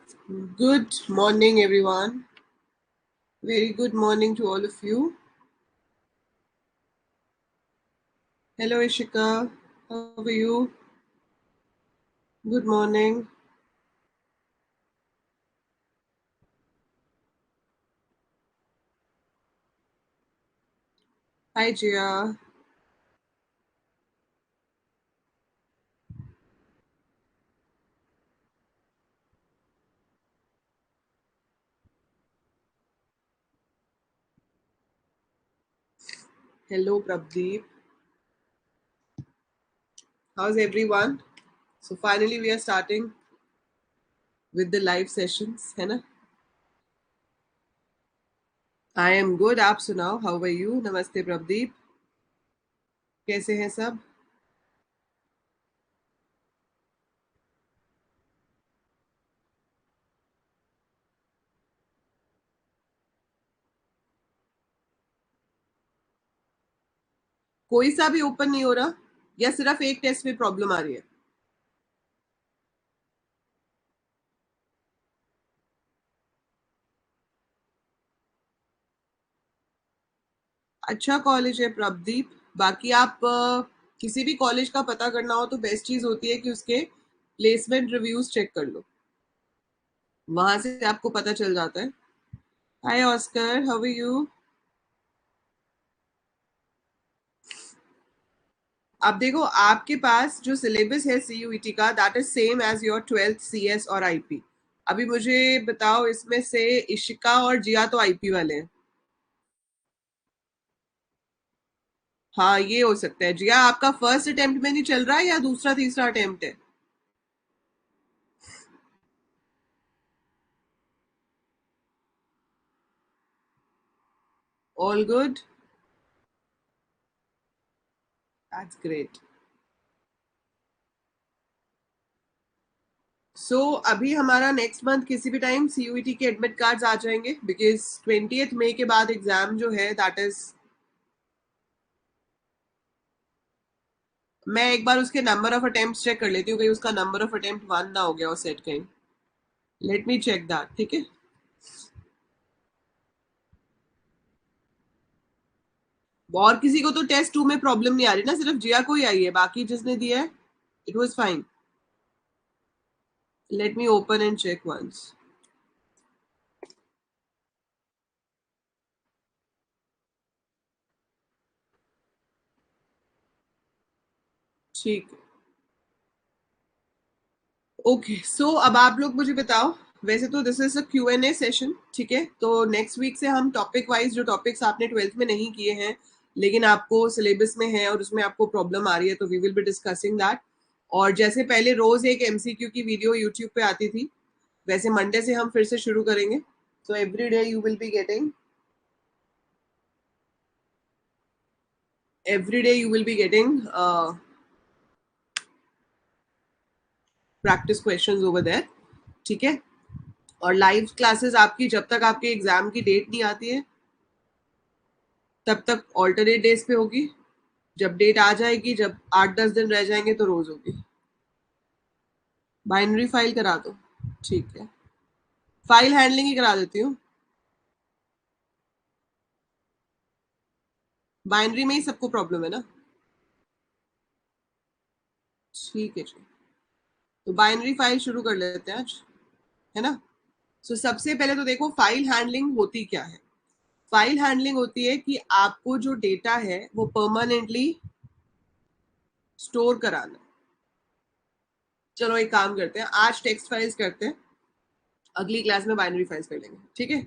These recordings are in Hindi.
Good morning, everyone. Very good morning to all of you. Hello, Ishika. How are you? Good morning. Hi, Jia. Hello, Prabdeep. How's everyone? So finally, we are starting with the live sessions, है ना? I am good. आप सुनाओ. How are you? नमस्ते, प्रदीप. कैसे हैं सब? कोई सा भी ओपन नहीं हो रहा या सिर्फ एक टेस्ट में प्रॉब्लम आ रही है? अच्छा कॉलेज है प्रदीप. बाकी आप किसी भी कॉलेज का पता करना हो तो बेस्ट चीज होती है कि उसके प्लेसमेंट रिव्यूज चेक कर लो. वहां से आपको पता चल जाता है. Hi Oscar, how are you? अब देखो, आपके पास जो सिलेबस है सीयूईटी का, that is same as your 12th CS और आईपी. अभी मुझे बताओ, इसमें से इशिका और जिया तो आईपी वाले हैं. हाँ, ये हो सकता है. जिया, आपका फर्स्ट अटेम्प्ट में नहीं चल रहा है या दूसरा तीसरा अटेम्प्ट है? All good. That's great. So अभी हमारा नेक्स्ट मंथ किसी भी टाइम सीयूईटी के एडमिट कार्ड्स आ जाएंगे, बिकॉज 20th मई के बाद एग्जाम जो है दैट इज. मैं एक बार उसके नंबर ऑफ अटेम्प्ट चेक कर लेती हूँ, कहीं उसका नंबर ऑफ अटेम्प्ट 1 ना हो गया हो सेट कहीं. Let me check that. ठीक है. और किसी को तो टेस्ट 2 में प्रॉब्लम नहीं आ रही ना, सिर्फ जिया को ही आई है. बाकी जिसने दिया है it was fine. Let me open and check once. ठीक है. ओके, सो अब आप लोग मुझे बताओ. वैसे तो this is a Q n A session, ठीक है. तो नेक्स्ट वीक से हम टॉपिक वाइज, जो टॉपिक्स आपने 12th में नहीं किए हैं लेकिन आपको सिलेबस में है और उसमें आपको प्रॉब्लम आ रही है, तो we will be discussing that. और जैसे पहले रोज एक एमसीक्यू की वीडियो यूट्यूब पे आती थी, वैसे मंडे से हम फिर से शुरू करेंगे. So every day you will be getting, every day you will be getting practice questions over there. ठीक है. और लाइव क्लासेस आपकी जब तक आपके एग्जाम की डेट नहीं आती है तब तक ऑल्टरनेट डेज पे होगी. जब डेट आ जाएगी, जब 8-10 दिन रह जाएंगे, तो रोज होगी. बाइनरी फाइल करा दो. ठीक है. फाइल हैंडलिंग ही करा देती हूँ. बाइनरी में ही सबको प्रॉब्लम है ना. ठीक है जी. तो बाइनरी फाइल शुरू कर लेते हैं आज, है ना. सो सबसे पहले तो देखो, फाइल हैंडलिंग होती क्या है. फाइल हैंडलिंग होती है कि आपको जो डेटा है वो परमानेंटली स्टोर कराना. चलो एक काम करते हैं, आज टेक्स्ट फाइल्स करते हैं, अगली क्लास में बाइनरी फाइल्स कर लेंगे. ठीक है.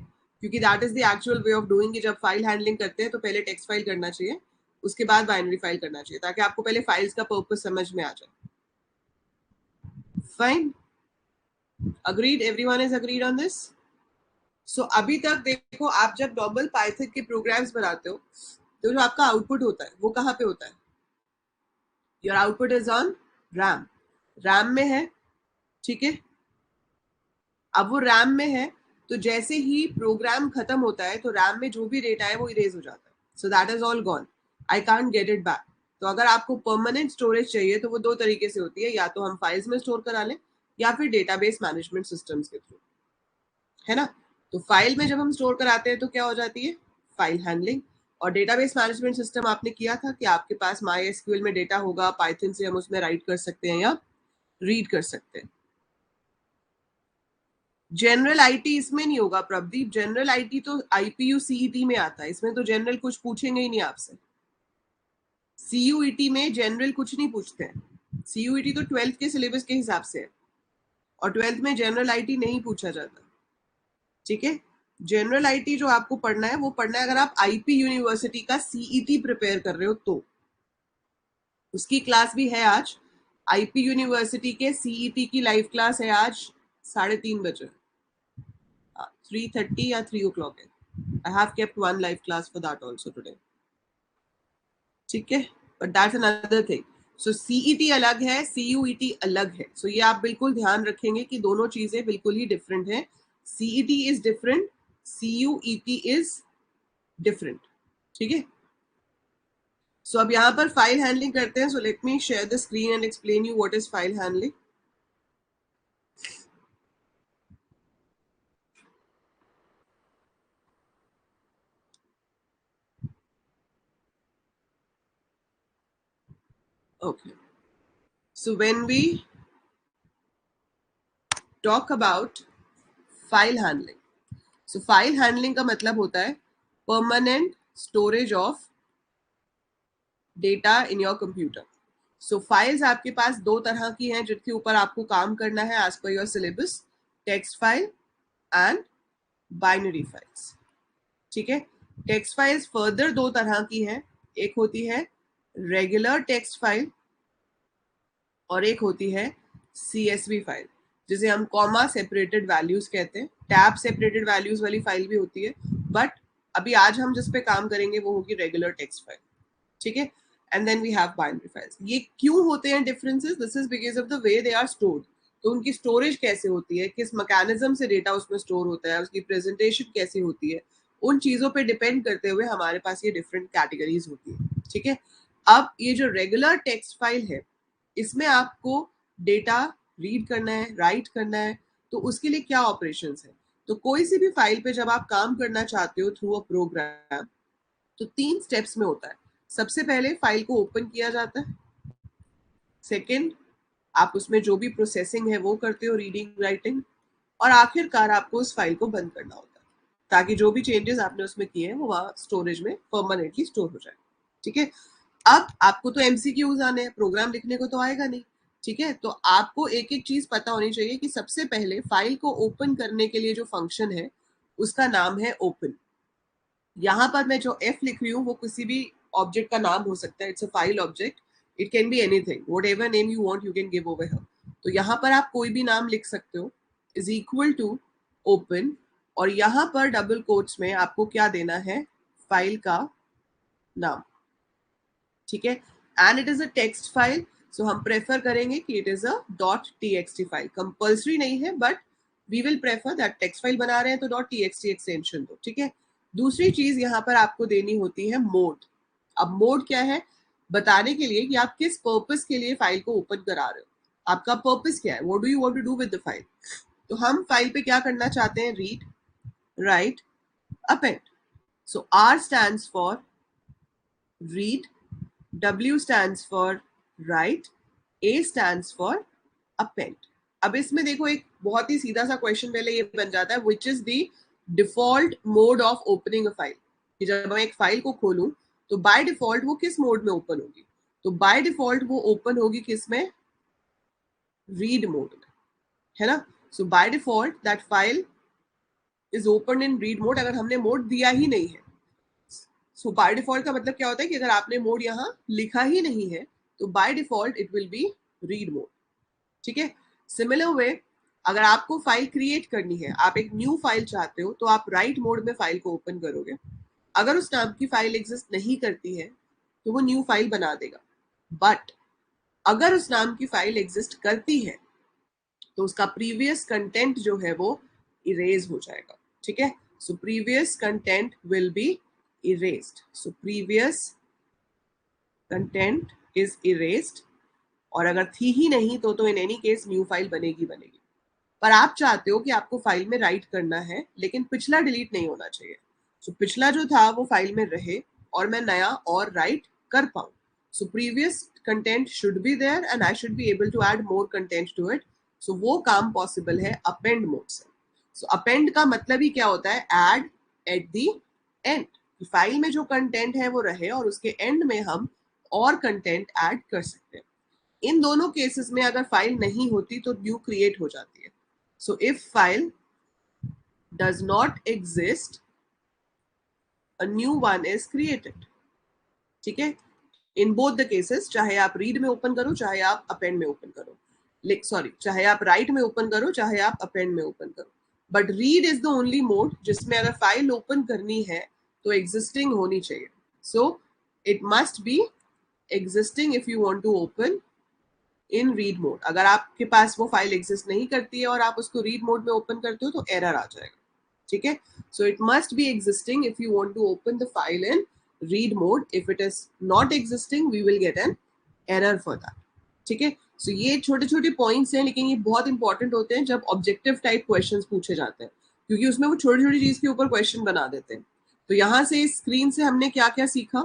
क्योंकि that is the actual way of doing. जब फाइल हैंडलिंग करते हैं तो पहले टेक्स्ट फाइल करना चाहिए, उसके बाद बाइनरी फाइल करना चाहिए, ताकि आपको पहले फाइल्स का पर्पस समझ में आ जाए. Fine. Agreed. Everyone is agreed on this. So अभी तक देखो, आप जब नॉर्मल पाइथन के प्रोग्राम्स बनाते हो तो जो आपका आउटपुट होता है वो कहाँ पे होता है? Your output is on RAM. RAM में है. ठीक है. अब वो रैम में है, तो जैसे ही प्रोग्राम खत्म होता है तो रैम में जो भी डेटा है वो इरेज हो जाता है. So that is all gone. I can't get it back. तो अगर आपको परमानेंट स्टोरेज चाहिए तो वो दो तरीके से होती है, या तो हम फाइल्स में स्टोर करा लें या फिर डेटाबेस मैनेजमेंट सिस्टम्स के थ्रू. है ना। तो फाइल में जब हम स्टोर कराते हैं तो क्या हो जाती है, फाइल हैंडलिंग। और डेटाबेस मैनेजमेंट सिस्टम आपने किया था कि आपके पास MySQL में डेटा होगा, पाइथन से हम उसमें राइट कर सकते हैं या रीड कर सकते हैं। जनरल आईटी इसमें नहीं होगा प्रभदीप, जनरल आईटी तो IPU CET में आता है, इसमें तो जनरल कुछ पूछेंगे ही नहीं आपसे। CUET में जनरल कुछ नहीं पूछते हैं, CUET तो 12th के सिलेबस के हिसाब से है, और 12th में जनरल आईटी नहीं पूछा जाता, ठीक है। जनरल आईटी जो आपको पढ़ना है वो पढ़ना है अगर आप IP यूनिवर्सिटी का CET प्रिपेयर कर रहे हो तो। उसकी क्लास भी है आज, IP यूनिवर्सिटी के CET की लाइव क्लास है आज 3:30 बजे, 3:30 या 3 o'clock है। I have kept one live class for that also today. ठीक है, but that's another thing. So CET अलग है, CUET अलग है. So ये आप बिल्कुल ध्यान रखेंगे कि दोनों चीजें बिल्कुल ही डिफरेंट हैं. CET is different, CUET is different. ठीक है. So अब यहाँ पर फाइल हैंडलिंग करते हैं. So let me share the screen and explain you what is file handling. Okay. So when we talk about file handling, so file handling का मतलब होता है permanent storage of data in your computer. So files आपके पास दो तरह की हैं जिनके ऊपर आपको काम करना है as per your syllabus, text file and binary files. ठीक है, text files further दो तरह की हैं, एक होती है regular text file और एक होती है CSV फाइल, जिसे हम कॉमा सेपरेटेड वैल्यूज कहते हैं। टैब सेपरेटेड वैल्यूज वाली फाइल भी होती है, बट अभी आज हम जिस पे काम करेंगे वो होगी रेगुलर टेक्स्ट फाइल, ठीक है। And then we have binary files. ये क्यों होते हैं differences? This is because of the way they are stored. तो उनकी स्टोरेज कैसे होती है, किस मैकेनिज्म से डेटा उसमें स्टोर होता है, उसकी प्रेजेंटेशन कैसी होती है, उन चीजों पे डिपेंड करते हुए हमारे पास ये डिफरेंट कैटेगरीज होती है, ठीक है। अब ये जो रेगुलर टेक्स्ट फाइल है, इसमें आपको डेटा रीड करना है, राइट करना है, तो उसके लिए क्या ऑपरेशंस है। तो कोई सी भी फाइल पे जब आप काम करना चाहते हो थ्रू अ प्रोग्राम, तो 3 स्टेप्स में होता है। सबसे पहले फाइल को ओपन किया जाता है, सेकंड आप उसमें जो भी प्रोसेसिंग है वो करते हो, रीडिंग राइटिंग, और आखिरकार आपको उस फाइल को बंद करना होता है ताकि जो भी चेंजेस आपने उसमें किए हैं वो वहां स्टोरेज में परमानेंटली स्टोर हो जाए, ठीक है। अब आपको तो MCQs आने हैं, प्रोग्राम लिखने को तो आएगा नहीं, ठीक है। तो आपको एक एक चीज पता होनी चाहिए कि सबसे पहले फाइल को ओपन करने के लिए जो फंक्शन है उसका नाम है ओपन। यहाँ पर मैं जो F लिख रही हूँ वो किसी भी ऑब्जेक्ट का नाम हो सकता है, it's a file object, it can be anything, whatever name you want you can give over here. तो यहाँ पर आप कोई भी नाम लिख सकते हो, इज इक्वल टू ओपन, और यहाँ पर डबल कोट्स में आपको क्या देना है, फाइल का नाम, ठीक है। And it is a text file, so हम प्रेफर करेंगे कि it is a .txt file. Compulsory नहीं है, but we will prefer that text file बना रहे हैं तो .txt एक्सटेंशन दो, ठीक है। दूसरी चीज यहाँ पर आपको देनी होती है मोड। अब मोड क्या है, बताने के लिए कि आप किस पर्पस के लिए फाइल को ओपन करा रहे हो, आपका पर्पस क्या है, what do you want to do with the file. तो हम फाइल पे क्या करना चाहते हैं, read write append. So R stands for read, W stands for write, A stands for append. अब इसमें देखो एक बहुत ही सीधा सा क्वेश्चन पहले ये बन जाता है, which is the default mode of opening a file. कि जब मैं एक फाइल को खोलूं तो बाय डिफॉल्ट वो किस मोड में ओपन होगी, तो बाय डिफॉल्ट वो ओपन होगी किस में, रीड मोड में, है ना। So by default that file is open in read mode, अगर हमने मोड दिया ही नहीं है। सो बाय डिफॉल्ट का मतलब क्या होता है कि अगर आपने मोड यहाँ लिखा ही नहीं है तो by default it will B read mode, ठीक है। सिमिलर वे अगर आपको फाइल क्रिएट करनी है, आप एक न्यू फाइल चाहते हो, तो आप राइट मोड में फाइल को ओपन करोगे। अगर उस नाम की फाइल एग्जिस्ट नहीं करती है तो वो न्यू फाइल बना देगा, बट अगर उस नाम की फाइल एग्जिस्ट करती है तो उसका प्रीवियस कंटेंट जो है वो इरेज हो जाएगा, ठीक है। सो previous content will be erased, so previous content is erased, और अगर थी ही नहीं तो in any case new file बनेगी बनेगी, पर आप चाहते हो कि आपको फाइल में राइट करना है लेकिन पिछला डिलीट नहीं होना चाहिए। सो पिछला जो था वो फाइल में रहे और मैं नया और राइट कर पाऊं। So previous content should be there and I should be able to add more content to it. So वो काम पॉसिबल है अपेंड मोड से। सो अपेंड का मतलब ही क्या होता है? Add at the end. File में जो कंटेंट है वो रहे और उसके एंड में हम और कंटेंट ऐड कर सकते हैं। इन दोनों केसेस में अगर फाइल नहीं होती तो न्यू क्रिएट हो जाती है। So if file does not exist a new one is created. ठीक है, इन बोथ द केसेस, चाहे आप रीड में ओपन करो चाहे आप अपेंड में ओपन करो, सॉरी चाहे आप राइट में ओपन करो चाहे आप अपेंड में ओपन करो, but read is the only mode जिसमें अगर फाइल ओपन करनी है तो एग्जिस्टिंग होनी चाहिए। So it must be existing if you want to open in read mode. अगर आपके पास वो फाइल एग्जिस्ट नहीं करती है और आप उसको रीड मोड में ओपन करते हो तो एरर आ जाएगा। ठीक है, so it must be existing if you want to open the file in read mode. If it is not existing we will get an error for that. ठीक है, सो ये छोटे छोटे पॉइंट्स हैं लेकिन ये बहुत इंपॉर्टेंट होते हैं जब ऑब्जेक्टिव टाइप क्वेश्चंस पूछे जाते हैं, क्योंकि उसमें वो छोटी छोटी चीज के ऊपर क्वेश्चन बना देते हैं। तो यहाँ से इस स्क्रीन से हमने क्या क्या सीखा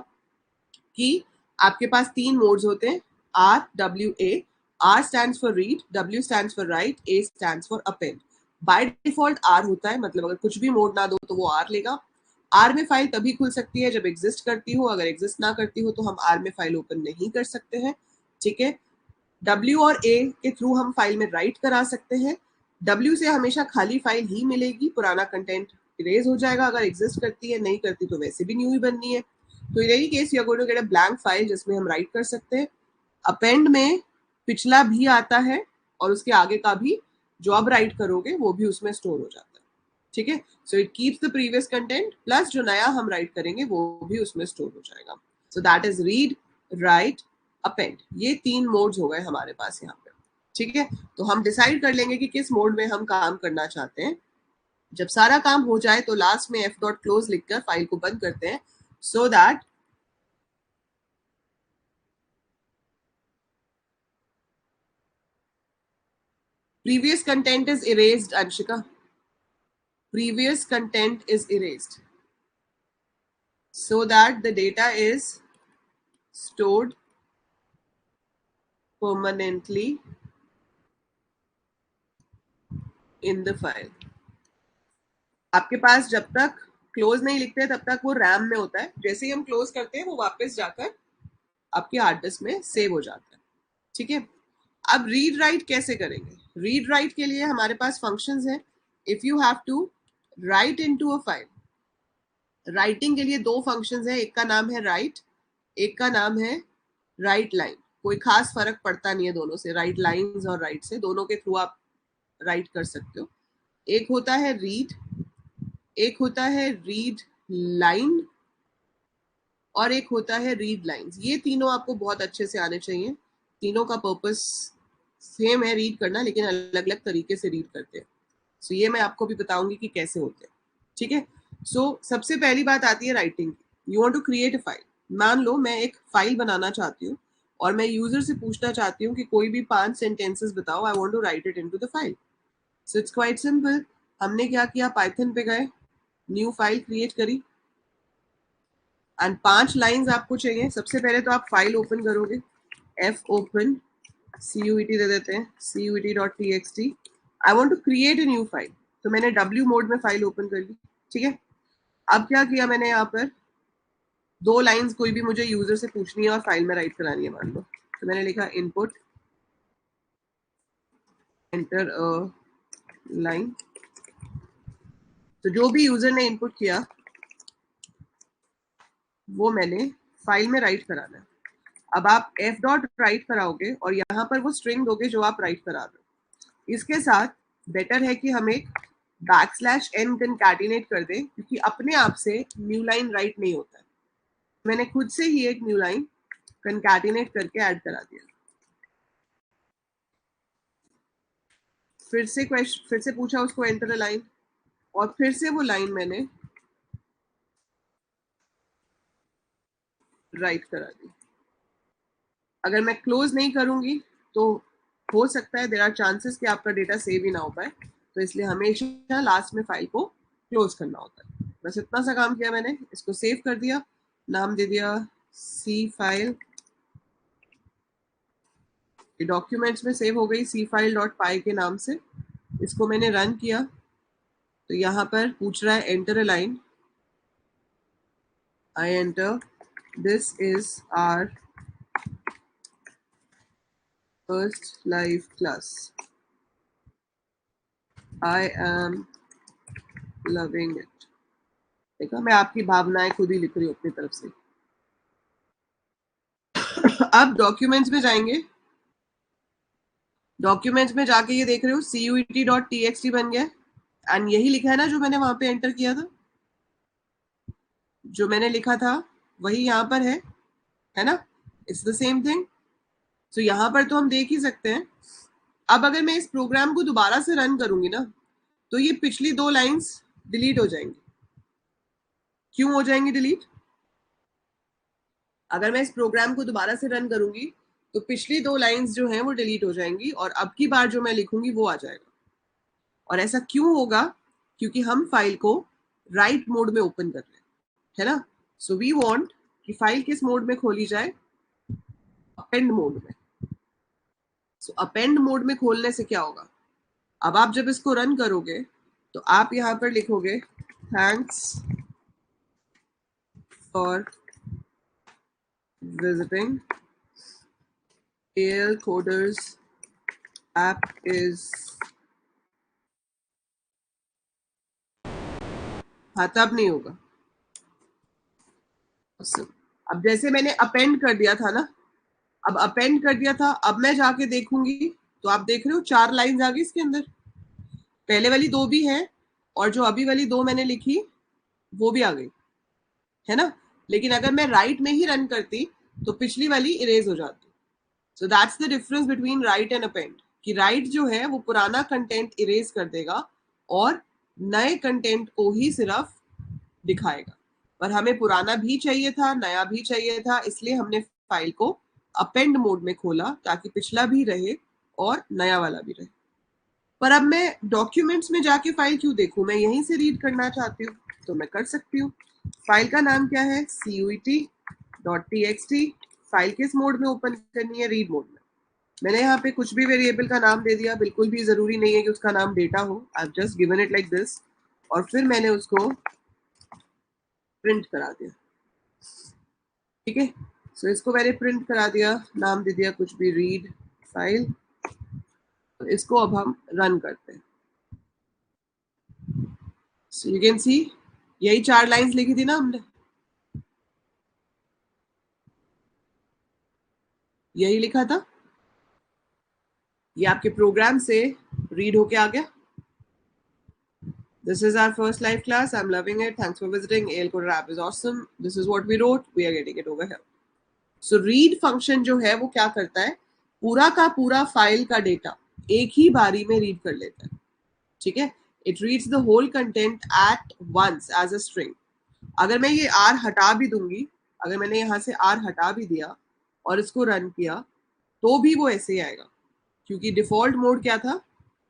कि आपके पास तीन मोड्स होते हैं, R W A. R stands for read, W stands for write, A stands for append. By default R होता है, मतलब अगर कुछ भी मोड ना दो तो वो आर लेगा। आर में फाइल तभी खुल सकती है जब एग्जिस्ट करती हो, अगर एग्जिस्ट ना करती हो तो हम आर में फाइल ओपन नहीं कर सकते हैं। ठीक है, डब्ल्यू और ए के थ्रू हम फाइल में राइट करा सकते हैं। डब्ल्यू से हमेशा खाली फाइल ही मिलेगी, पुराना कंटेंट इरेज हो जाएगा। अगर एग्जिस्ट करती है, नहीं करती तो वैसे भी न्यू ही बननी है। तो in any case you are going to get a blank file जिसमें हम राइट कर सकते हैं। अपेंड में पिछला भी आता है और उसके आगे का भी, जो अब राइट करोगे वो भी उसमें स्टोर हो जाता है। ठीक है, so it keeps the previous content plus जो नया हम राइट करेंगे वो भी उसमें स्टोर हो जाएगा। So that is read, write, append. ये तीन मोड्स हो गए हमारे पास यहाँ पे। ठीक है, तो हम डिसाइड कर लेंगे कि किस मोड में हम काम करना चाहते हैं। जब सारा काम हो जाए तो लास्ट में एफ डॉट क्लोज लिखकर फाइल को बंद करते हैं, so that previous content is erased, Anshika. Previous content is erased so that the data is stored permanently in the file. आपके पास जब तक क्लोज नहीं लिखते तब तक वो रैम में होता है, जैसे ही हम क्लोज करते हैं वो वापस जाकर आपके हार्ड डिस्क में सेव हो जाता है। ठीक है, अब रीड राइट कैसे करेंगे? रीड राइट के लिए हमारे पास फंक्शंस हैं। If you have to write into a file, writing के लिए दो फंक्शंस हैं, एक का नाम है राइट, एक का नाम है राइट लाइन। कोई खास फर्क पड़ता नहीं है दोनों से, राइट लाइंस और राइट से, दोनों के थ्रू आप राइट कर सकते हो। एक होता है रीड, एक होता है रीड लाइन और एक होता है रीड लाइंस। ये तीनों आपको बहुत अच्छे से आने चाहिए। तीनों का पर्पस सेम है, रीड करना, लेकिन अलग अलग तरीके से रीड करते हैं। सो ये मैं आपको भी बताऊंगी कि कैसे होते हैं। ठीक है, सो सबसे पहली बात आती है writing. You want to create a file. मान लो मैं एक फाइल बनाना चाहती हूँ और मैं यूजर से पूछना चाहती हूँ कि कोई भी 5 सेंटेंसेस बताओ, I want to write it into the file. So it's quite simple. हमने क्या किया, पाइथन पे गए, न्यू फाइल क्रिएट करी एंड 5 लाइंस आपको चाहिए। सबसे पहले तो आप फाइल ओपन करोगे, एफ ओपन CUET दे देते हैं, CUET.txt। I want to create a new file, तो मैंने W मोड में फाइल ओपन कर ली। ठीक है, अब क्या किया मैंने, यहाँ पर दो लाइंस कोई भी मुझे यूजर से पूछनी है और फाइल में राइट करानी है, मान लो। तो मैंने लिखा इनपुट एंटर लाइन। तो जो भी यूजर ने इनपुट किया वो मैंने फाइल में राइट कराना है। अब आप एफ डॉट राइट कराओगे और यहाँ पर वो स्ट्रिंग दोगे जो आप राइट करा रहे हो। इसके साथ बेटर है कि हम एक \n कंकैटिनेट कर दें, क्योंकि अपने आप से न्यू लाइन राइट नहीं होता है। मैंने खुद से ही एक न्यू लाइन कंकैटिनेट करके ऐड करा दिया। फिर से पूछा उसको एंटर अ लाइन, और फिर से वो लाइन मैंने राइट करा दी। अगर मैं क्लोज नहीं करूंगी तो हो सकता है देयर आर चांसेस कि आपका डेटा सेव ही ना हो पाए, तो इसलिए हमेशा लास्ट में फाइल को क्लोज करना होता है। बस इतना सा काम किया मैंने, इसको सेव कर दिया, नाम दे दिया सी फाइल, डॉक्यूमेंट्स में सेव हो गई सी फाइल डॉट पाई के नाम से। इसको मैंने रन किया तो यहाँ पर पूछ रहा है enter a line, I enter this is our first live class, I am loving it. देखा, मैं आपकी भावनाएं खुद ही लिख रही हूँ अपनी तरफ से। अब डॉक्यूमेंट्स में जाएंगे, डॉक्यूमेंट्स में जाके ये देख रहे हो CUET.txt बन गया, एंड यही लिखा है ना जो मैंने वहां पे एंटर किया था, जो मैंने लिखा था वही यहाँ पर है ना, इट्स द सेम थिंग। सो यहाँ पर तो हम देख ही सकते हैं। अब अगर मैं इस प्रोग्राम को दोबारा से रन करूंगी ना, तो ये पिछली 2 लाइंस डिलीट हो जाएंगी। क्यों हो जाएंगी डिलीट? अगर मैं इस प्रोग्राम को दोबारा से रन करूंगी तो पिछली 2 लाइंस जो हैं वो डिलीट हो जाएंगी और अब की बार जो मैं लिखूंगी वो आ जाएगा। और ऐसा क्यों होगा? क्योंकि हम फाइल को राइट मोड में ओपन कर रहे हैं, है ना। सो वी वांट कि फाइल किस मोड में खोली जाए? अपेंड मोड में। सो अपेंड मोड में खोलने से क्या होगा? अब आप जब इसको रन करोगे तो आप यहाँ पर लिखोगे thanks for visiting AL Coders app is, हाँ तब नहीं होगा। अब जैसे मैंने अपेंड कर दिया था ना, अब अपेंड कर दिया था, अब मैं जाके देखूंगी तो आप देख रहे हो 4 लाइंस आ गई इसके अंदर। पहले वाली 2 भी है और जो अभी वाली 2 मैंने लिखी वो भी आ गई, है ना। लेकिन अगर मैं राइट में ही रन करती तो पिछली वाली इरेज हो जाती। So that's the difference between right and append, कि राइट जो है वो पुराना कंटेंट इरेज कर देगा और नए कंटेंट को ही सिर्फ दिखाएगा। पर हमें पुराना भी चाहिए था, नया भी चाहिए था, इसलिए हमने फाइल को अपेंड मोड में खोला ताकि पिछला भी रहे और नया वाला भी रहे। पर अब मैं डॉक्यूमेंट्स में जाके फाइल क्यों देखूं? मैं यहीं से रीड करना चाहती हूँ तो मैं कर सकती हूँ। फाइल का नाम क्या है? CUET.txt। फाइल किस मोड में ओपन करनी है? रीड मोड में। मैंने यहाँ पे कुछ भी वेरिएबल का नाम दे दिया, बिल्कुल भी जरूरी नहीं है कि उसका नाम डेटा हो, I just given it like this, और फिर मैंने उसको प्रिंट करा दिया। ठीक है, सो इसको मैंने प्रिंट करा दिया, नाम दे दिया कुछ भी, रीड फाइल। तो इसको अब हम रन करते हैं। सो यू कैन सी यही 4 लाइंस लिखी थी ना हमने, यही लिखा था, ये आपके प्रोग्राम से रीड होके आ गया। This is our first live class. I'm loving it. Thanks for visiting. AL Coder app is awesome. This is what we wrote. We are getting it over here. So read function जो है वो क्या करता है? पूरा का पूरा फाइल का डेटा एक ही बारी में रीड कर लेता है। ठीक है, it reads the whole content at once as a string. अगर मैं ये आर हटा भी दूंगी, अगर मैंने यहाँ से आर हटा भी दिया और इसको रन किया तो भी वो ऐसे ही आएगा, क्योंकि डिफॉल्ट मोड क्या था?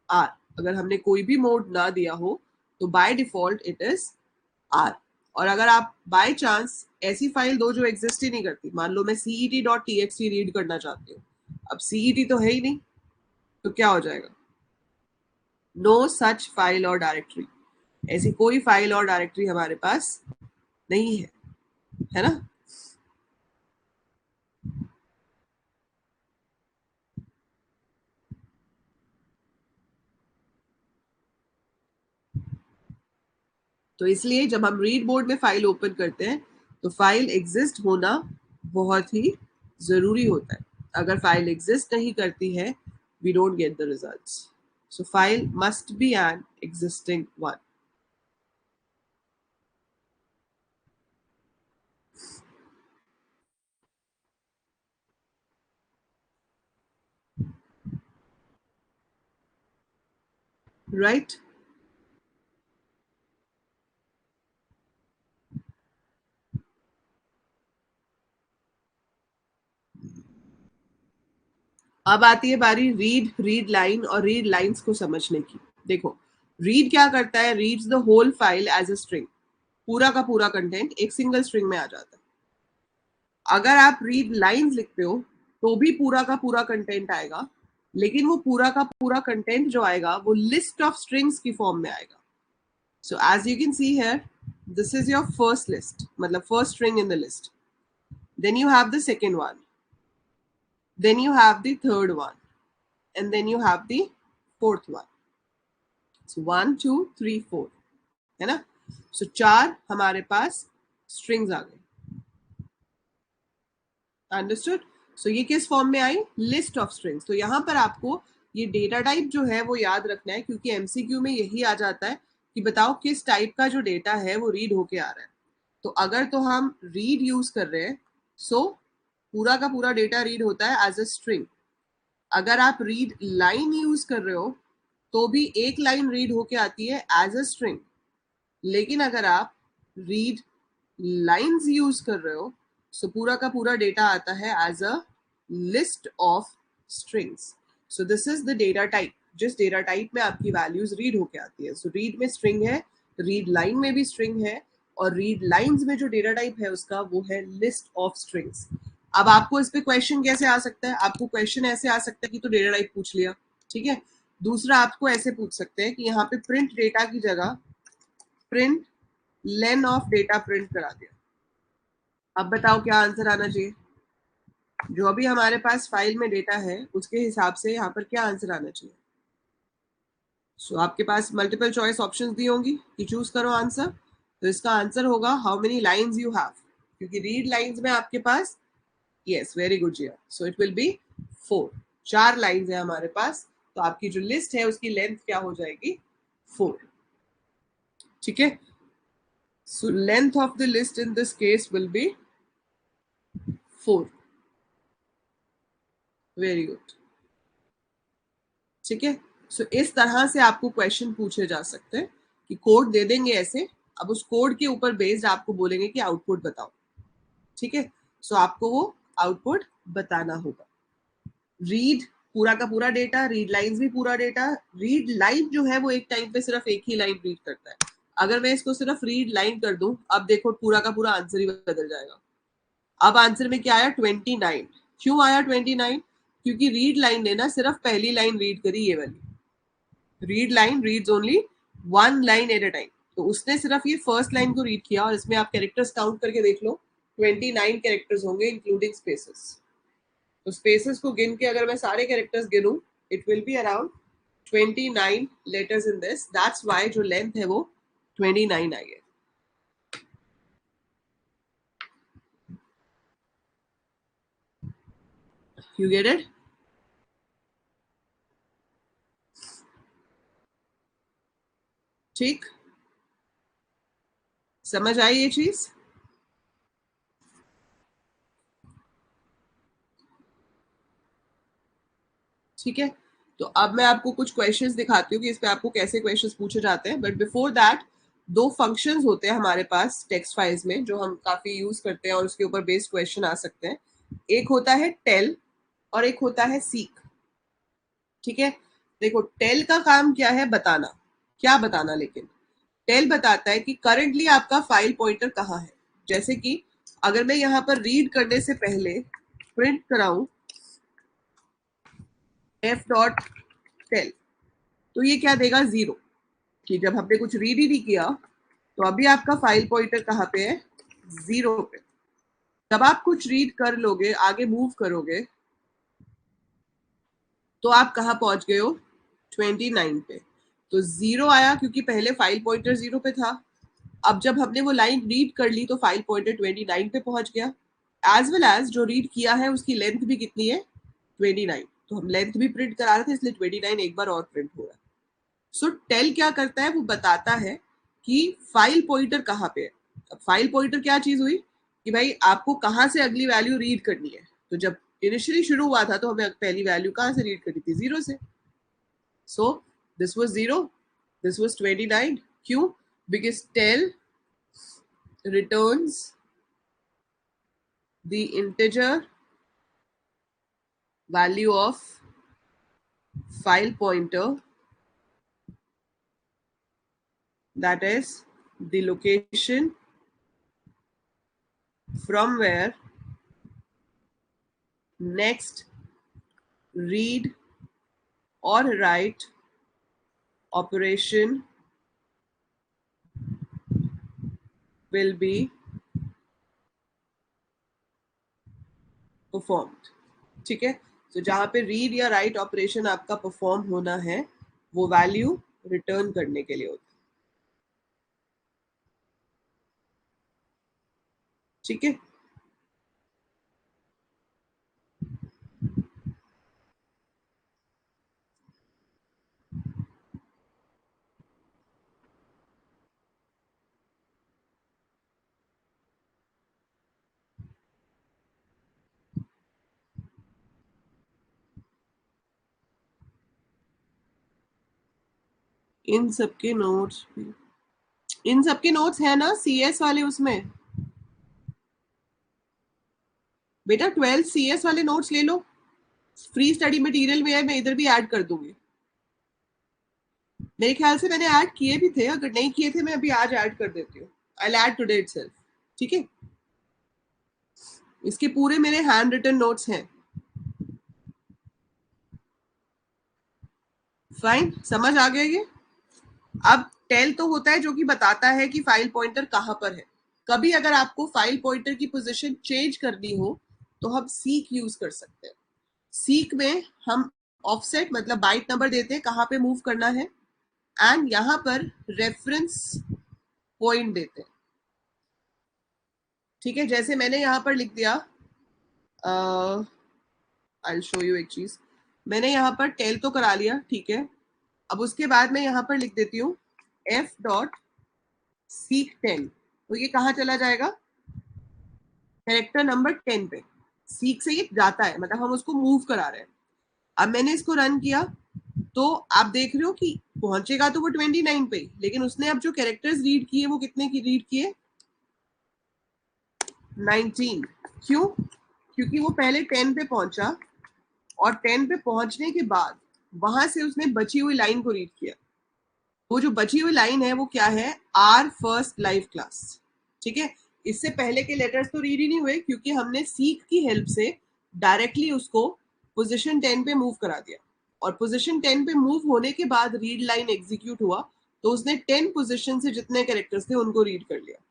आर। अगर हमने कोई भी मोड ना दिया हो तो by default it is R. और अगर आप बाय चांस ऐसी फाइल दो जो एग्जिस्ट ही नहीं करती, मान लो मैं CET.txt रीड करना चाहती हूँ, अब CET तो है ही नहीं, तो क्या हो जाएगा? नो सच फाइल और डायरेक्टरी, ऐसी कोई फाइल और डायरेक्टरी हमारे पास नहीं है ना। तो इसलिए जब हम रीड मोड में फाइल ओपन करते हैं तो फाइल एग्जिस्ट होना बहुत ही जरूरी होता है। अगर फाइल एग्जिस्ट नहीं करती है, we don't get the results. So file must be an existing one. Right? अब आती है बारी रीड लाइन और रीड लाइंस को समझने की। देखो, रीड क्या करता है, reads the whole file as a string. पूरा का पूरा कंटेंट एक सिंगल स्ट्रिंग में आ जाता है। अगर आप रीड लाइंस लिखते हो तो भी पूरा का पूरा कंटेंट आएगा, लेकिन वो पूरा का पूरा कंटेंट जो आएगा वो लिस्ट ऑफ स्ट्रिंग्स की फॉर्म में आएगा। So as you can see here, this is your first list, मतलब first string in the list. Then you have the second one, then you have the third one, and then you have the fourth one. So 1 2 3 4 है ना। so 4 हमारे पास strings आ गए। अंडरस्टूड। सो ये किस फॉर्म में आई, लिस्ट ऑफ स्ट्रिंग्स। तो यहाँ पर आपको ये डेटा टाइप जो है वो याद रखना है, क्योंकि एमसीक्यू में यही आ जाता है कि बताओ किस टाइप का जो डेटा है वो रीड होके आ रहा है। तो अगर तो हम रीड यूज कर रहे हैं, सो पूरा का पूरा डेटा रीड होता है एज अ स्ट्रिंग। अगर आप रीड लाइन यूज कर रहे हो तो भी एक लाइन रीड होके आती है एज अ स्ट्रिंग। लेकिन अगर आप रीड लाइंस यूज कर रहे हो, सो पूरा का पूरा डेटा आता है as a list of strings. So this is the data type, जिस डेटा टाइप में आपकी वैल्यूज रीड होके आती है। सो रीड में स्ट्रिंग है, रीड लाइन में भी स्ट्रिंग है, और रीड लाइंस में जो डेटा टाइप है उसका वो है लिस्ट ऑफ स्ट्रिंग्स। अब आपको इस पे क्वेश्चन कैसे आ सकता है, आपको क्वेश्चन ऐसे आ सकता है कि तो डेटा टाइप पूछ लिया, ठीक है। दूसरा आपको ऐसे पूछ सकते हैं कि यहाँ पे प्रिंट डेटा की जगह print lane of data print करा दिया। अब बताओ क्या आंसर आना चाहिए, जो अभी हमारे पास फाइल में डेटा है उसके हिसाब से यहाँ पर क्या आंसर आना चाहिए। सो आपके पास मल्टीपल चॉइस ऑप्शंस दी होंगी कि चूज करो आंसर। तो इसका आंसर होगा how many lines you have, क्योंकि रीड लाइंस में आपके पास, yes very good Jiya, so it will be 4। 4 lines है हमारे पास, तो आपकी जो लिस्ट है उसकी लेंथ क्या हो जाएगी, 4। ठीक है। So length of the list in this case will be 4। Very good. ठीक है। सो इस तरह से आपको क्वेश्चन पूछे जा सकते हैं कि कोड दे देंगे ऐसे, अब उस कोड के ऊपर बेस्ड आपको बोलेंगे कि आउटपुट बताओ। ठीक है। सो आपको वो आउटपुट बताना होगा। रीड पूरा का पूरा डेटा, रीड लाइंस भी पूरा डेटा। रीड लाइन जो है वो एक टाइम पे सिर्फ एक ही लाइन रीड करता है। अगर मैं इसको सिर्फ रीड लाइन कर दूं, अब देखो पूरा का पूरा आंसर ही बदल जाएगा। अब आंसर में क्या आया, 29। क्यों आया 29, क्योंकि रीड लाइन ने ना सिर्फ पहली लाइन रीड करी, ये वाली। Read line reads only one line at a time, तो उसने सिर्फ ये फर्स्ट लाइन को रीड किया। और इसमें आप कैरेक्टर्स काउंट करके देख लो, 29 कैरेक्टर्स होंगे इंक्लूडिंग स्पेसेस। तो स्पेसेस को गिन के अगर मैं सारे कैरेक्टर्स गिनूं, it will be around 29 letters in this. That's why जो लेंथ है वो 29 आई है। You get it. ठीक, समझ आई ये चीज। ठीक है। तो अब मैं आपको कुछ क्वेश्चंस दिखाती हूँ कि इस पे आपको कैसे क्वेश्चंस पूछे जाते हैं। बट बिफोर दैट, दो फंक्शंस होते हैं हमारे पास टेक्स्ट फाइल्स में जो हम काफी यूज करते हैं और उसके ऊपर बेस्ड क्वेश्चन आ सकते हैं। एक होता है टेल और एक होता है सीक। ठीक है। देखो, टेल का काम क्या है, बताना। क्या बताना, लेकिन टेल बताता है कि करंटली आपका फाइल पॉइंटर कहाँ है। जैसे कि अगर मैं यहाँ पर रीड करने से पहले प्रिंट कराऊं f.tel, तो ये क्या देगा, 0, कि जब हमने कुछ रीड ही नहीं किया तो अभी आपका फाइल पॉइंटर कहाँ पे है, 0 पे। जब आप कुछ रीड कर लोगे, आगे मूव करोगे, तो आप कहाँ पहुंच गए हो, 29 पे। तो 0 आया क्योंकि पहले फाइल पॉइंटर 0 पे था। अब जब हमने वो लाइन रीड कर ली तो फाइल पॉइंटर 29 पे पहुंच गया। एज वेल एज जो रीड किया है उसकी लेंथ भी कितनी है, 29। तो हम लेंथ भी प्रिंट करा रहे थे, इसलिए 29 एक बार और प्रिंट हो रहा है। सो टेल क्या करता है, वो बताता है कि फाइल पॉइंटर कहाँ पे है। अब फाइल पॉइंटर क्या चीज हुई कि भाई आपको कहाँ से अगली वैल्यू रीड करनी है। तो जब इनिशियली शुरू हुआ था तो हमें पहली वैल्यू कहाँ से रीड करनी थी, 0 से। So this was 0, this was 29। क्यों, because tell returns the integer value of file pointer, that is the location from where next read or write operation will be performed. ठीक है, तो जहां पे रीड या राइट ऑपरेशन आपका परफॉर्म होना है वो वैल्यू रिटर्न करने के लिए होता है. ठीक है, इन सबके नोट्स, इन सबके नोट्स है ना सीएस वाले उसमें. बेटा 12 सीएस वाले नोट्स ले लो, फ्री स्टडी मटेरियल में है, मैं इधर भी ऐड कर दूंगी. मेरे ख्याल से मैंने ऐड किए भी थे, अगर नहीं किए थे मैं अभी आज ऐड कर देती हूँ. I will add today itself. ठीक है, इसके पूरे मेरे हैंड रिटन नोट्स हैं. फाइन, समझ आ गया ये. अब टेल तो होता है जो कि बताता है कि फाइल पॉइंटर कहां पर है. कभी अगर आपको फाइल पॉइंटर की पोजीशन चेंज करनी हो तो हम सीक यूज कर सकते हैं. सीक में हम ऑफसेट मतलब बाइट नंबर देते हैं कहां पे मूव करना है, एंड यहां पर रेफरेंस पॉइंट देते हैं. ठीक है, जैसे मैंने यहां पर लिख दिया, आई शो यू एक चीज. मैंने यहाँ पर टेल तो करा लिया, ठीक है. अब उसके बाद मैं यहाँ पर लिख देती हूँ एफ डॉट सीक 10. तो ये कहाँ चला जाएगा, कैरेक्टर नंबर 10 पे. सीक से ये जाता है, मतलब हम उसको मूव करा रहे हैं. अब मैंने इसको रन किया तो आप देख रहे हो कि पहुंचेगा तो वो 29 पे, लेकिन उसने अब जो कैरेक्टर्स रीड किए वो कितने की रीड किए, 19. क्यों, क्योंकि वो पहले 10 पे पहुंचा और 10 पे पहुंचने के बाद वहां से उसने बची हुई लाइन को रीड किया. वो जो बची हुई लाइन है वो क्या है, आर फर्स्ट लाइव क्लास. ठीक है, इससे पहले के लेटर्स तो रीड ही नहीं हुए क्योंकि हमने सीक की हेल्प से डायरेक्टली उसको पोजीशन 10 पे मूव करा दिया. और पोजीशन 10 पे मूव होने के बाद रीड लाइन एग्जीक्यूट हुआ तो उसने 10 पोजीशन से जितने कैरेक्टर्स थे उनको रीड कर लिया.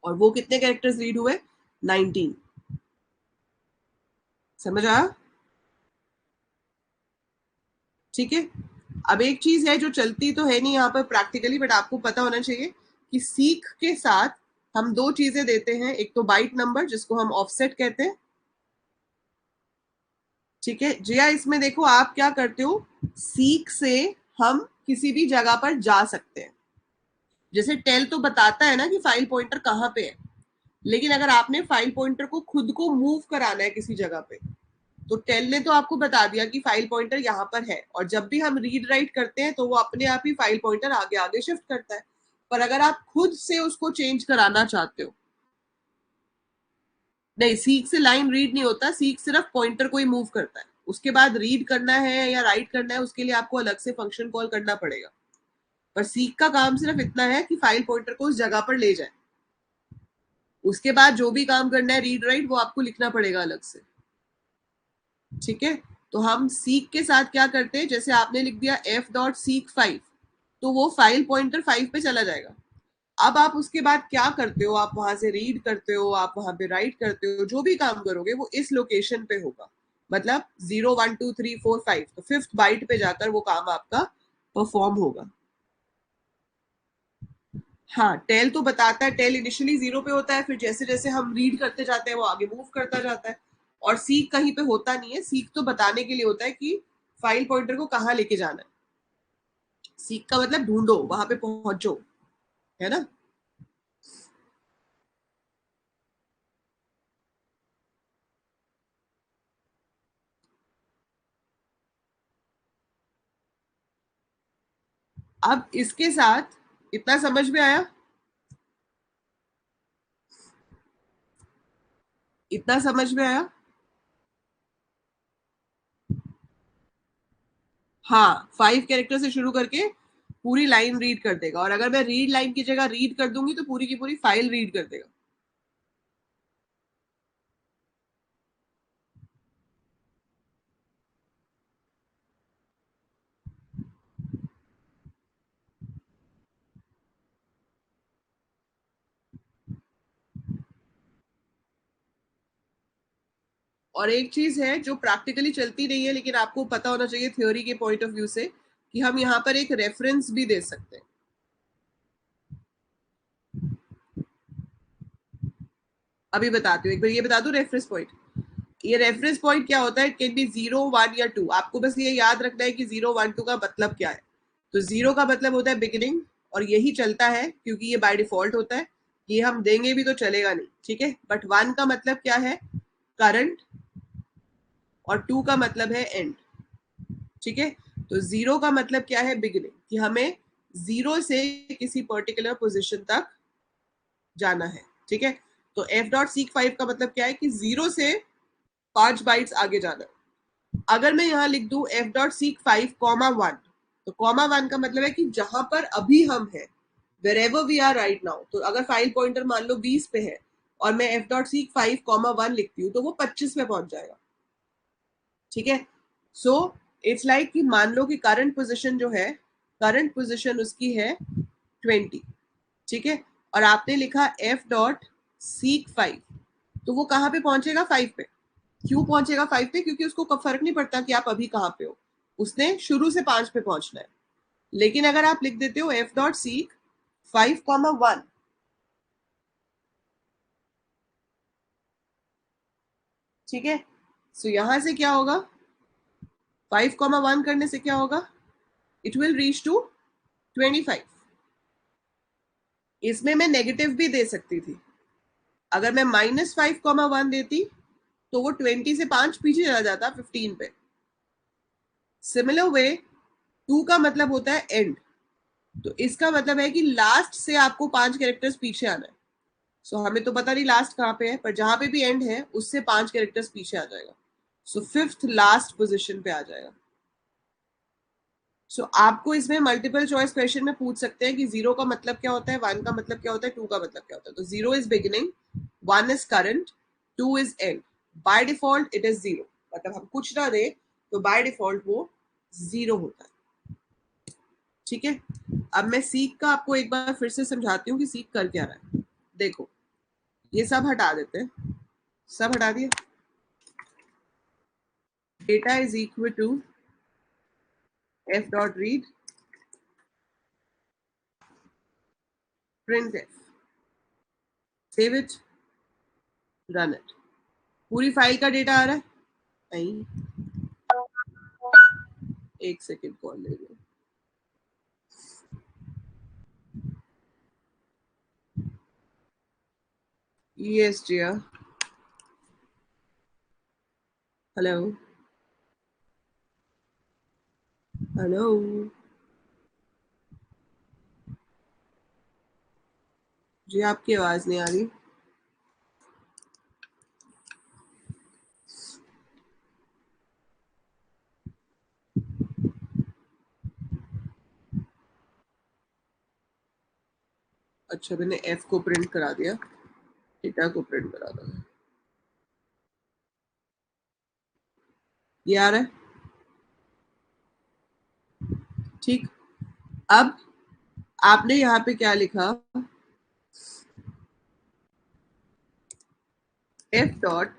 और वो कितने कैरेक्टर्स रीड हुए, 19. समझ आया. ठीक है, अब एक चीज है जो चलती तो है नहीं यहाँ पर प्रैक्टिकली, बट आपको पता होना चाहिए कि सीक के साथ हम दो चीजें देते हैं. एक तो बाइट नंबर जिसको हम ऑफसेट कहते हैं. ठीक है जिया, इसमें देखो आप क्या करते हो, सीक से हम किसी भी जगह पर जा सकते हैं. जैसे टेल तो बताता है ना कि फाइल पॉइंटर कहाँ पे है, लेकिन अगर आपने फाइल पॉइंटर को खुद को मूव कराना है किसी जगह पे तो टेल ने तो आपको बता दिया कि फाइल पॉइंटर यहाँ पर है, और जब भी हम रीड राइट करते हैं तो वो अपने आप ही फाइल पॉइंटर आगे आगे शिफ्ट करता है. पर अगर आप खुद से उसको चेंज कराना चाहते हो, नहीं, सीक से लाइन रीड नहीं होता, सीक सिर्फ पॉइंटर को ही मूव करता है. उसके बाद रीड करना है या राइट करना है उसके लिए आपको अलग से फंक्शन कॉल करना पड़ेगा. पर सीक का काम सिर्फ इतना है कि फाइल पॉइंटर को उस जगह पर ले जाए. उसके बाद जो भी काम करना है रीड राइट वो आपको लिखना पड़ेगा अलग से. ठीक है, तो हम सीक के साथ क्या करते हैं, जैसे आपने लिख दिया एफ डॉट सीक 5, तो वो फाइल पॉइंटर 5 पे चला जाएगा. अब आप उसके बाद क्या करते हो, आप वहां से रीड करते हो, आप वहां पे राइट करते हो, जो भी काम करोगे वो इस लोकेशन पे होगा. मतलब 0 1 2 3 4 5, तो फिफ्थ बाइट पे जाकर वो काम आपका परफॉर्म होगा. हाँ, टेल तो बताता है, टेल इनिशियली 0 पे होता है, फिर जैसे जैसे हम रीड करते जाते हैं वो आगे मूव करता जाता है. और सीक कहीं पे होता नहीं है, सीक तो बताने के लिए होता है कि फाइल पॉइंटर को कहाँ लेके जाना है. सीक का मतलब ढूंढो, वहां पे पहुंचो, है ना. अब इसके साथ इतना समझ में आया, इतना समझ में आया. हाँ 5 कैरेक्टर से शुरू करके पूरी लाइन रीड कर देगा, और अगर मैं रीड लाइन की जगह रीड कर दूंगी तो पूरी की पूरी फाइल रीड कर देगा। और एक चीज है जो प्रैक्टिकली चलती नहीं है, लेकिन आपको पता होना चाहिए थ्योरी के पॉइंट ऑफ व्यू से, कि हम यहाँ पर एक रेफरेंस भी दे सकते हैं। अभी बताती हूँ, एक बार ये बता दूं रेफरेंस पॉइंट। ये रेफरेंस पॉइंट क्या होता है? इट कैन बी 0, 1 या 2। आपको बस ये याद रखना है कि 0, 1, 2 का मतलब क्या है। तो 0 का मतलब होता है बिगिनिंग, और यही चलता है क्योंकि ये बाय डिफॉल्ट होता है। ये हम देंगे भी तो चलेगा नहीं, ठीक है। बट 1 का मतलब क्या है? करंट। और 2 का मतलब है एंड, ठीक है। तो 0 का मतलब क्या है? बिगिनिंग, कि हमें 0 से किसी पर्टिकुलर पोजिशन तक जाना है, ठीक है। तो एफ डॉट सीक 5 का मतलब क्या है? कि 0 से 5 बाइट्स आगे जाना है। अगर मैं यहाँ लिख दूं एफ डॉट सीक 5 कॉमा 1, तो कॉमा 1 का मतलब है कि जहां पर अभी हम हैं, wherever we are right now। तो अगर फाइल पॉइंटर मान लो 20 पे है और मैं एफ डॉट सीक 5 कॉमा 1 लिखती हूँ, तो वो 25 पे पहुंच जाएगा, ठीक है। सो इट्स लाइक कि मान लो कि करंट पोजिशन जो है, करंट पोजिशन उसकी है 20, ठीक है। और आपने लिखा एफ डॉट सीक 5, तो वो कहाँ पे पहुंचेगा? 5 पे। क्यों पहुंचेगा 5 पे? क्योंकि उसको फर्क नहीं पड़ता कि आप अभी कहाँ पे हो, उसने शुरू से 5 पे पहुंचना है। लेकिन अगर आप लिख देते हो एफ डॉट सीक 5,1, ठीक है। सो यहां से क्या होगा? 5,1 करने से क्या होगा? It will reach to 25। इसमें मैं नेगेटिव भी दे सकती थी। अगर मैं -5,1 देती तो वो 20 से 5 पीछे चला जाता 15 पे। सिमिलर वे 2 का मतलब होता है एंड, तो इसका मतलब है कि लास्ट से आपको 5 कैरेक्टर्स पीछे आना है। सो हमें तो पता नहीं लास्ट कहाँ पे है, पर जहां पे भी एंड है उससे 5 कैरेक्टर्स पीछे आ जाएगा। सो फिफ्थ लास्ट पोजिशन पे आ जाएगा। सो आपको इसमें मल्टीपल चॉइस क्वेश्चन में पूछ सकते हैं कि 0 का मतलब क्या होता है, 1 का मतलब क्या होता है, 2 का मतलब क्या होता है। तो 0 is beginning, 1 is current, 2 is and. Bye default it is 0, मतलब हम कुछ ना दे तो बाय डिफॉल्ट वो 0 होता है, ठीक है। अब मैं सीक का आपको एक बार फिर से समझाती हूँ कि सीक कर क्या रहा है। देखो, ये सब हटा देते हैं, सब हटा दिया। Data is equal to f dot read print f, save it, run it. पूरी फाइल का डेटा आ रहा है? नहीं, एक सेकेंड कॉल ले लो। Yes Jiya, hello hello. जी आपकी आवाज नहीं आ रही। अच्छा, मैंने एफ को प्रिंट करा दिया, डेटा को प्रिंट करा दो। ये आ रहा है, ठीक। अब आपने यहाँ पे क्या लिखा? एफ डॉट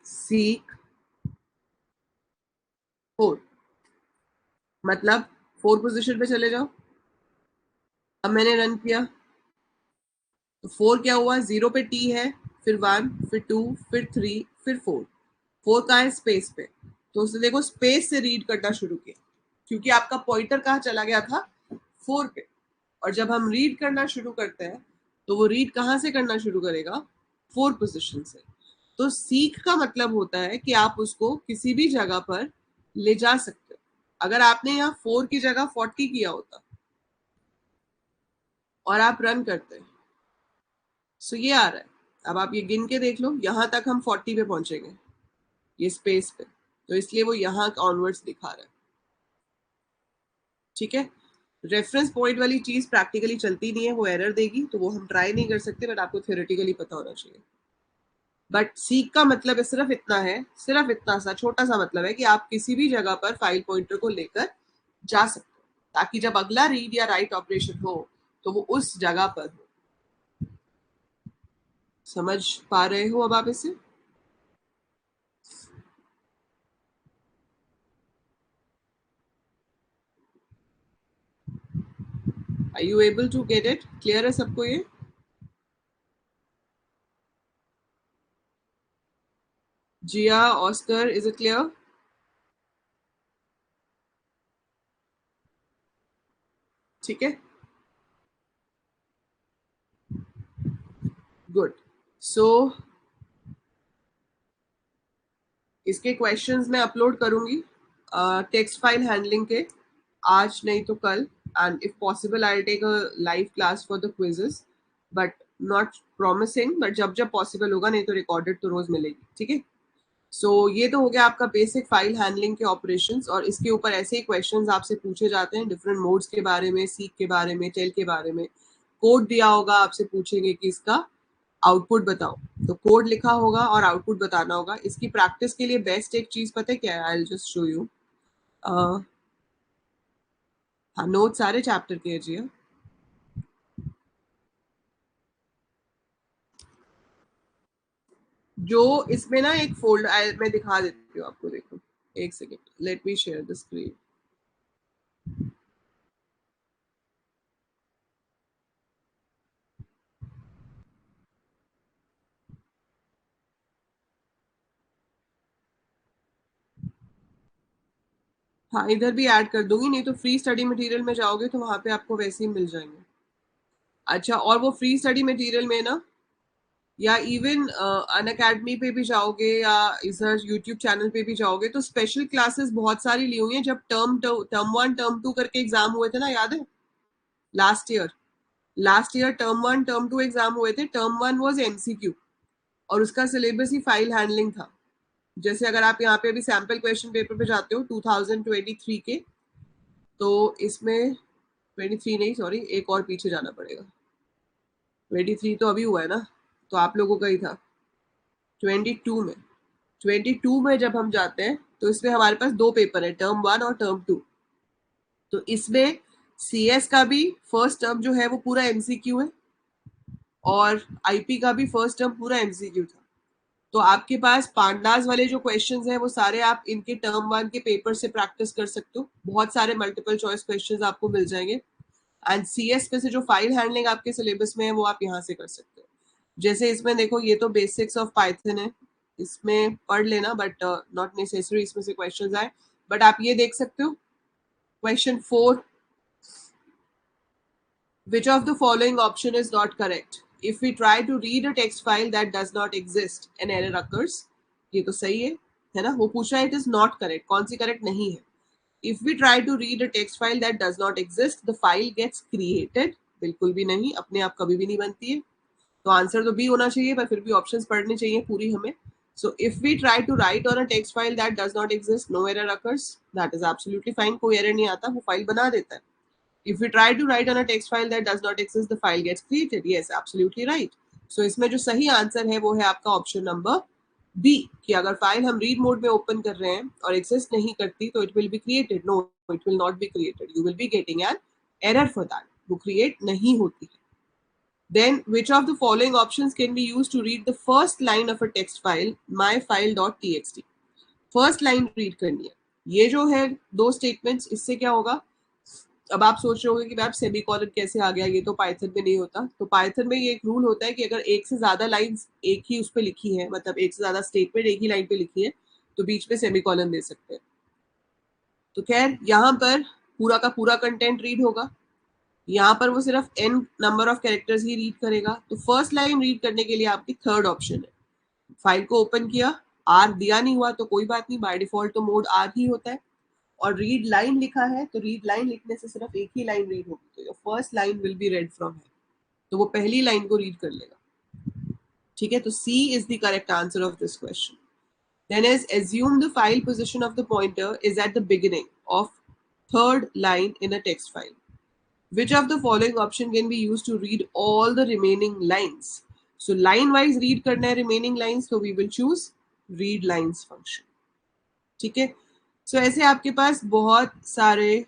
सीक 4, मतलब 4 पोजिशन पे चले जाओ। अब मैंने रन किया तो 4 क्या हुआ? 0 पे टी है, फिर 1, फिर 2, फिर 3, फिर 4। 4 का है स्पेस पे, तो उसने देखो स्पेस से रीड करना शुरू किया, क्योंकि आपका पॉइंटर कहाँ चला गया था? 4 पे। और जब हम रीड करना शुरू करते हैं तो वो रीड कहाँ से करना शुरू करेगा? 4 पोजिशन से। तो सीख का मतलब होता है कि आप उसको किसी भी जगह पर ले जा सकते हो। अगर आपने यहाँ 4 की जगह 40 किया होता और आप रन करते हैं, सो ये आ रहा है। अब आप ये गिन के देख लो, यहां तक हम 40 पे पहुंचेंगे, ये स्पेस पे, तो इसलिए वो यहाँ ऑनवर्ड्स दिखा रहा है। ठीक है, रेफरेंस पॉइंट वाली चीज प्रैक्टिकली चलती नहीं है, वो एरर देगी, तो वो हम ट्राई नहीं कर सकते, बट आपको थ्योरेटिकली पता होना चाहिए। बट सीक का मतलब है सिर्फ इतना है, सिर्फ इतना सा छोटा सा मतलब है कि आप किसी भी जगह पर फाइल पॉइंटर को लेकर जा सकते हो, ताकि जब अगला रीड या राइट ऑपरेशन हो तो वो उस जगह पर हो। समझ पा रहे हो अब आप इसे? Are you able to get it? Clear है सबको ये? Jiya, Oscar, is it clear? ठीक है, गुड। सो इसके क्वेश्चंस मैं अपलोड करूंगी टेक्स्ट फाइल हैंडलिंग के, आज नहीं तो कल, and if possible I take a live class for the quizzes, but not promising, but जब जब पॉसिबल होगा, नहीं तो रिकॉर्डेड तो रोज मिलेगी। ठीक है, सो ये तो हो गया आपका बेसिक फाइल हैंडलिंग के ऑपरेशंस, और इसके ऊपर ऐसे ही क्वेश्चंस आपसे पूछे जाते हैं डिफरेंट मोड्स के बारे में, सीक के बारे में, टेल के बारे में। कोड दिया होगा, आपसे पूछेंगे कि इसका आउटपुट बताओ, तो कोड लिखा होगा और आउटपुट बताना होगा। इसकी प्रैक्टिस के लिए बेस्ट एक चीज पता है क्या है? I will just show you. हाँ, नोट सारे चैप्टर के जी। जो इसमें ना एक फोल्डर मैं दिखा देती हूँ आपको, देखो एक second, let me share the screen. हाँ, इधर भी ऐड कर दूंगी, नहीं तो फ्री स्टडी मटेरियल में जाओगे तो वहां पे आपको वैसे ही मिल जाएंगे। अच्छा, और वो फ्री स्टडी मटेरियल में ना, या इवन अन अकेडमी पे भी जाओगे या इधर यूट्यूब चैनल पे भी जाओगे, तो स्पेशल क्लासेस बहुत सारी ली हुई हैं। जब टर्म वन टर्म टू करके एग्जाम हुए थे ना, याद है? Last year, last year term one term two exam हुए थे। टर्म वन वाज एमसीक्यू और उसका सिलेबस ही फाइल हैंडलिंग था। जैसे अगर आप यहाँ पे अभी सैम्पल क्वेश्चन पेपर पे जाते हो 2023 के, तो इसमें 23 नहीं, सॉरी, एक और पीछे जाना पड़ेगा। 23 तो अभी हुआ है ना, तो आप लोगों का ही था 22 में। 22 में जब हम जाते हैं तो इसमें हमारे पास दो पेपर है, टर्म वन और टर्म टू। तो इसमें सीएस का भी फर्स्ट टर्म जो है वो पूरा एमसीक्यू है, और आईपी का भी फर्स्ट टर्म पूरा एमसीक्यू था। तो आपके पास पांडास वाले जो क्वेश्चंस हैं वो सारे आप इनके टर्म वन के पेपर से प्रैक्टिस कर सकते हो। बहुत सारे मल्टीपल चॉइस क्वेश्चंस आपको मिल जाएंगे। एंड सीएस पे से जो फाइल हैंडलिंग आपके सिलेबस में है वो आप यहाँ से कर सकते हो। जैसे इसमें देखो, ये तो बेसिक्स ऑफ पाइथन है, इसमें पढ़ लेना, बट नॉट नेसेसरी इसमें से क्वेश्चंस आए। बट आप ये देख सकते हो, question 4, which of the following option is not correct? If we try to read a text file that does not exist, an error occurs. ये तो सही है ना? वो पूछा है, it is not correct, कौन सी करेक्ट नहीं है? If we try to read a text file that does not exist, the file gets created. बिल्कुल भी नहीं, अपने आप कभी भी नहीं बनती है। तो आंसर तो बी होना चाहिए, पर फिर भी ऑप्शंस पढ़ने चाहिए पूरी हमें। So if we try to write on a text file that does not exist, no error occurs, that is absolutely fine, कोई एरर नहीं आता, वो फाइल बना देता है। If we try to write on a text file that does not exist, the file gets created. Yes, absolutely right. So इसमें जो सही आंसर है वो है आपका ऑप्शन नंबर बी, कि अगर फाइल हम रीड मोड में ओपन कर रहे हैं और एग्जिस्ट नहीं करती तो it will be created. No, it will not be created, you will be getting an error for that, वो क्रिएट नहीं होती है। Then which of the following options can be used to read the first line of a text file myfile.txt? First line read करनी है। ये जो है दो स्टेटमेंट्स, इससे क्या होगा? अब आप सोच रहे होगे कि आप सेमी कॉलन कैसे आ गया, ये तो पाइथन में नहीं होता। तो पाइथन में ये एक रूल होता है कि अगर एक से ज्यादा लाइंस एक ही उस पर लिखी है, मतलब एक से ज्यादा स्टेटमेंट एक ही लाइन पे लिखी है, तो बीच में सेमी कॉलन दे सकते हैं। तो खैर यहाँ पर पूरा का पूरा कंटेंट रीड होगा, यहाँ पर वो सिर्फ n number of characters he read करेगा। तो फर्स्ट लाइन रीड करने के लिए आपकी थर्ड ऑप्शन है, फाइल को ओपन किया, आर दिया नहीं हुआ तो कोई बात नहीं, बाय डिफॉल्ट तो मोड आर ही होता है। और रीड लाइन लिखा है, तो रीड लाइन लिखने से सिर्फ एक ही लाइन रीड होगी, तो your first line will be red from है, तो वो पहली लाइन को रीड कर लेगा। ठीक है, तो C is the correct answer of this question. Then is assume the file position of the pointer is at the beginning of third line in a text file. Which of the following option can be used to read all the remaining lines? So line wise read करना है remaining lines, so we will choose read lines function. ठीक है, so ऐसे आपके पास बहुत सारे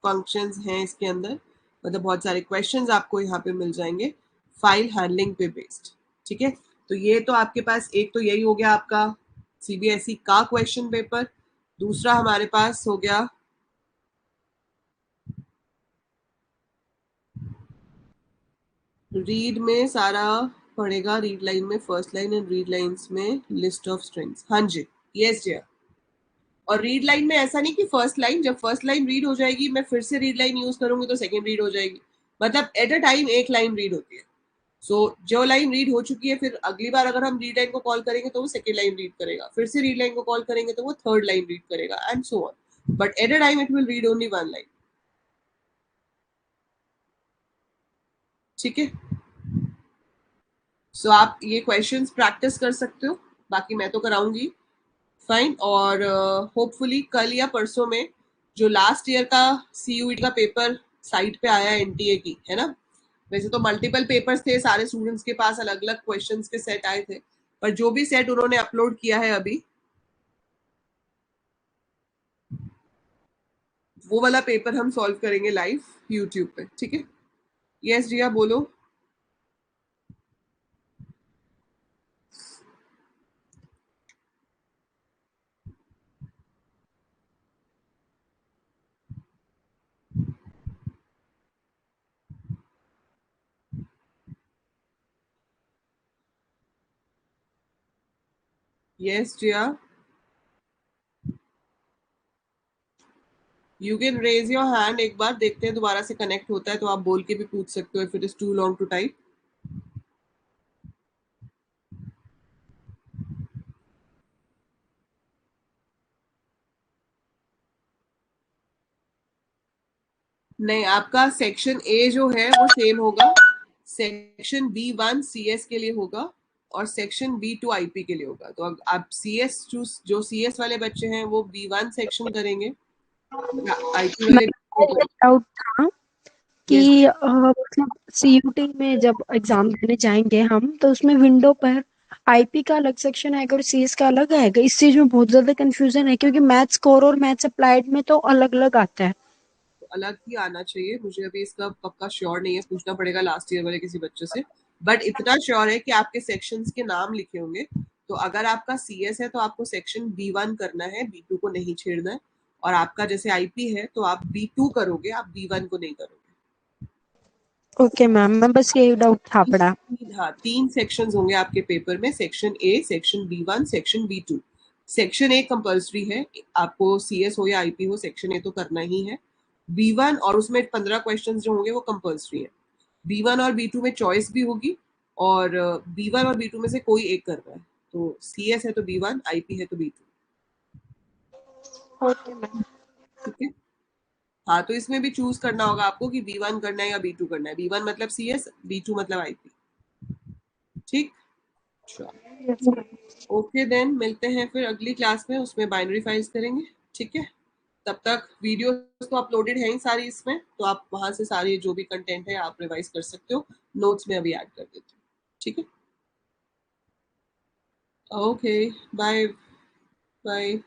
फंक्शंस हैं इसके अंदर, मतलब बहुत सारे क्वेश्चंस आपको यहाँ पे मिल जाएंगे फाइल हैंडलिंग पे बेस्ड. ठीक है, तो ये तो आपके पास एक तो यही हो गया आपका सीबीएसई का क्वेश्चन पेपर. दूसरा हमारे पास हो गया रीड में सारा पढ़ेगा, रीड लाइन में first line and read lines में लिस्ट ऑफ स्ट्रिंग्स. हाँ जी, यस जी. और रीड लाइन में ऐसा नहीं कि फर्स्ट लाइन, जब फर्स्ट लाइन रीड हो जाएगी मैं फिर से रीड लाइन यूज करूंगी तो सेकेंड रीड हो जाएगी. मतलब एट अ टाइम एक लाइन रीड होती है. सो जो लाइन रीड हो चुकी है फिर अगली बार अगर हम रीड लाइन को कॉल करेंगे तो वो सेकेंड लाइन रीड करेगा, फिर से रीड लाइन को कॉल करेंगे तो वो थर्ड लाइन रीड करेगा and so on. But at a time it will read only one line. ठीक है, सो आप ये क्वेश्चंस प्रैक्टिस कर सकते हो, बाकी मैं तो कराऊंगी. फाइन. और होपफुली कल या परसों में जो लास्ट ईयर का सीयूईटी का पेपर साइट पे आया एनटीए की, है ना. वैसे तो मल्टीपल पेपर्स थे, सारे स्टूडेंट्स के पास अलग अलग क्वेश्चंस के सेट आए थे, पर जो भी सेट उन्होंने अपलोड किया है अभी, वो वाला पेपर हम सॉल्व करेंगे लाइव यूट्यूब पे. ठीक है, यस जिया बोलो. Yes Jiya, you can raise your hand. एक बार देखते हैं दोबारा से कनेक्ट होता है तो आप बोल के भी पूछ सकते हो if it is too long to type. नहीं, आपका सेक्शन ए जो है वो सेम होगा, सेक्शन B1 CS के लिए होगा और सेक्शन B2 IP के लिए होगा. तो अब आप CS जो CS वाले बच्चे हैं वो B1 सेक्शन करेंगे, IP वाले डाउट था कि yes. मतलब सीयूटी में जब एग्जाम देने जाएंगे हम तो उसमें विंडो पर आईपी का अलग सेक्शन आएगा और सीएस का अलग आएगा. इस चीज में बहुत ज्यादा कंफ्यूजन है क्योंकि मैथ्स कोर और मैथ्स अप्लाइड में तो अलग अलग आता है. तो अलग ही आना चाहिए, मुझे अभी इसका पक्का श्योर नहीं है, पूछना पड़ेगा लास्ट ईयर वाले किसी बच्चे से. बट इतना श्योर है कि आपके सेक्शंस के नाम लिखे होंगे. तो अगर आपका CS है तो आपको सेक्शन B1 करना है, B2 को नहीं छेड़ना है. और आपका जैसे IP है तो आप B2 करोगे, आप B1 को नहीं करोगे. ओके मैम, मैं बस यही डाउट था पड़ा. हाँ, 3 सेक्शंस होंगे आपके पेपर में, section A, section B1, section B2. Section A compulsory है, आपको CS हो या IP हो सेक्शन ए तो करना ही है. B1 और उसमें 15 क्वेश्चंस जो होंगे वो कंपल्सरी है. B1 और B2 में चॉइस भी होगी और B1 और B2 में से कोई एक करना है. तो CS है तो B1, IP है तो B2. Okay ma'am. ठीक है, हाँ, तो इसमें भी चूज करना होगा आपको कि B1 करना है या B2 करना है. B1 मतलब CS, B2 मतलब IP. ठीक, ओके देन, मिलते हैं फिर अगली क्लास में, उसमें बाइनरी फाइल्स करेंगे. ठीक है, तब तक वीडियोस तो अपलोडेड है ही सारी इसमें, तो आप वहां से सारे जो भी कंटेंट है आप रिवाइज कर सकते हो. नोट्स में अभी ऐड कर देती हूँ. ठीक है, ओके, बाय बाय.